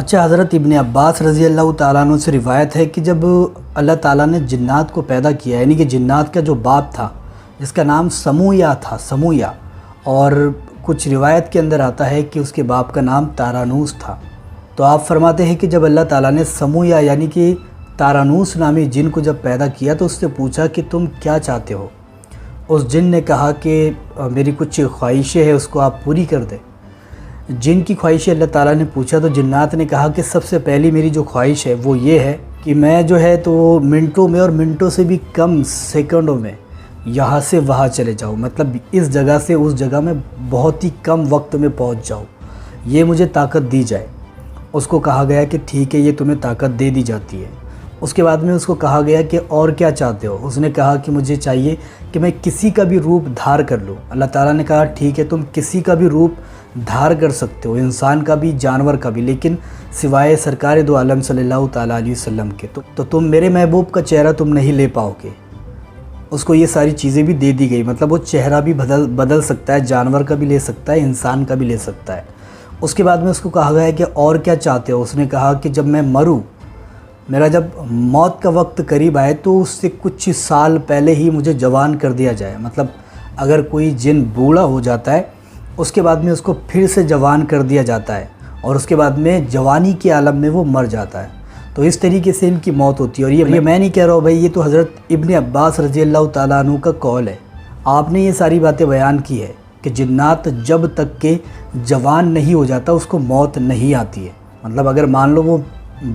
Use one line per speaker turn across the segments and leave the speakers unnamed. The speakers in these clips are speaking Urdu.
اچھا، حضرت ابن عباس رضی اللہ تعالیٰ عنہ سے روایت ہے کہ جب اللہ تعالیٰ نے جنات کو پیدا کیا، یعنی کہ جنات کا جو باپ تھا جس کا نام سمویا تھا، سمویا، اور کچھ روایت کے اندر آتا ہے کہ اس کے باپ کا نام تارانوس تھا، تو آپ فرماتے ہیں کہ جب اللہ تعالیٰ نے سمویا یعنی کہ تارانوس نامی جن کو جب پیدا کیا تو اس سے پوچھا کہ تم کیا چاہتے ہو؟ اس جن نے کہا کہ میری کچھ خواہشیں ہیں، اس کو آپ پوری کر دیں۔ جن کی خواہشیں اللہ تعالیٰ نے پوچھا تو جنات نے کہا کہ سب سے پہلی میری جو خواہش ہے وہ یہ ہے کہ میں جو ہے تو منٹوں میں اور منٹوں سے بھی کم سیکنڈوں میں یہاں سے وہاں چلے جاؤں، مطلب اس جگہ سے اس جگہ میں بہت ہی کم وقت میں پہنچ جاؤں، یہ مجھے طاقت دی جائے۔ اس کو کہا گیا کہ ٹھیک ہے، یہ تمہیں طاقت دے دی جاتی ہے۔ اس کے بعد میں اس کو کہا گیا کہ اور کیا چاہتے ہو؟ اس نے کہا کہ مجھے چاہیے کہ میں کسی کا بھی روپ دھار کر لوں۔ اللہ تعالیٰ نے کہا ٹھیک ہے، تم کسی کا بھی روپ دھار کر سکتے ہو، انسان کا بھی، جانور کا بھی، لیکن سوائے سرکار دو عالم صلی اللہ تعالیٰ علیہ وسلم کے تو تم میرے محبوب کا چہرہ تم نہیں لے پاؤ گے۔ اس کو یہ ساری چیزیں بھی دے دی گئی، مطلب وہ چہرہ بھی بدل سکتا ہے، جانور کا بھی لے سکتا ہے، انسان کا بھی لے سکتا ہے۔ اس کے بعد میں اس کو کہا گیا کہ اور کیا چاہتے ہو؟ اس نے کہا کہ جب میں مروں، میرا جب موت کا وقت قریب آئے تو اس سے کچھ سال پہلے ہی مجھے جوان کر دیا جائے، مطلب اگر کوئی جن بوڑھا ہو جاتا ہے اس کے بعد میں اس کو پھر سے جوان کر دیا جاتا ہے اور اس کے بعد میں جوانی کے عالم میں وہ مر جاتا ہے، تو اس طریقے سے ان کی موت ہوتی ہے۔ اور یہ میں نہیں کہہ رہا ہوں بھائی، یہ تو حضرت ابن عباس رضی اللہ تعالیٰ عنہ کا قول ہے، آپ نے یہ ساری باتیں بیان کی ہے کہ جنات جب تک کہ جوان نہیں ہو جاتا اس کو موت نہیں آتی ہے، مطلب اگر مان لو وہ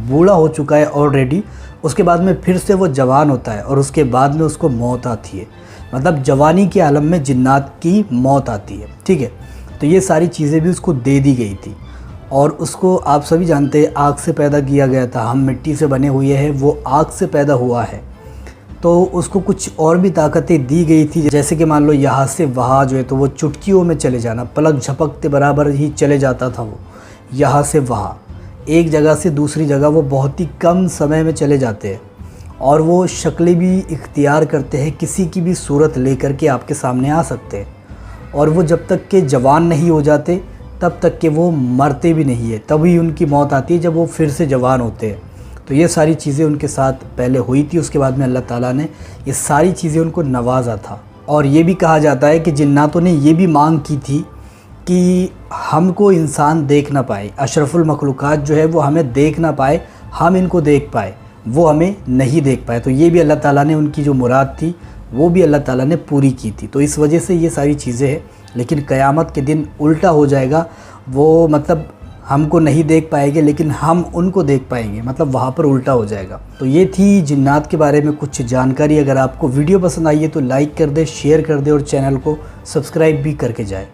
بوڑھا ہو چکا ہے آلریڈی، اس کے بعد میں پھر سے وہ جوان ہوتا ہے اور اس کے بعد میں اس کو موت آتی ہے، مطلب جوانی کے عالم میں جنات کی موت آتی ہے، ٹھیک ہے۔ تو یہ ساری چیزیں بھی اس کو دے دی گئی تھی، اور اس کو آپ سبھی جانتے ہیں آگ سے پیدا کیا گیا تھا، ہم مٹی سے بنے ہوئے ہیں، وہ آگ سے پیدا ہوا ہے، تو اس کو کچھ اور بھی طاقتیں دی گئی تھی، جیسے کہ مان لو یہاں سے وہاں جو ہے تو وہ چٹکیوں میں چلے جانا، پلک جھپکتے برابر ہی چلے جاتا تھا وہ یہاں سے وہاں، ایک جگہ سے دوسری جگہ وہ بہت ہی کم سمے میں چلے جاتے ہیں، اور وہ شکلیں بھی اختیار کرتے ہیں، کسی کی بھی صورت لے کر کے آپ کے سامنے آ سکتے ہیں، اور وہ جب تک کہ جوان نہیں ہو جاتے تب تک کہ وہ مرتے بھی نہیں ہے، تبھی ان کی موت آتی ہے جب وہ پھر سے جوان ہوتے ہیں۔ تو یہ ساری چیزیں ان کے ساتھ پہلے ہوئی تھی، اس کے بعد میں اللہ تعالیٰ نے یہ ساری چیزیں ان کو نوازا تھا۔ اور یہ بھی کہا جاتا ہے کہ جناتوں نے یہ بھی مانگ کی تھی کہ ہم کو انسان دیکھ نہ پائے، اشرف المخلوقات جو ہے وہ ہمیں دیکھ نہ پائے، ہم ان کو دیکھ پائے، وہ ہمیں نہیں دیکھ پائے، تو یہ بھی اللہ تعالیٰ نے ان کی جو مراد تھی وہ بھی اللہ تعالیٰ نے پوری کی تھی، تو اس وجہ سے یہ ساری چیزیں ہیں۔ لیکن قیامت کے دن الٹا ہو جائے گا، وہ مطلب ہم کو نہیں دیکھ پائے گے لیکن ہم ان کو دیکھ پائیں گے، مطلب وہاں پر الٹا ہو جائے گا۔ تو یہ تھی جنات کے بارے میں کچھ جانکاری۔ اگر آپ کو ویڈیو پسند آئی ہے تو لائک کر دیں، شیئر کر دیں اور چینل کو سبسکرائب بھی کر کے جائیں۔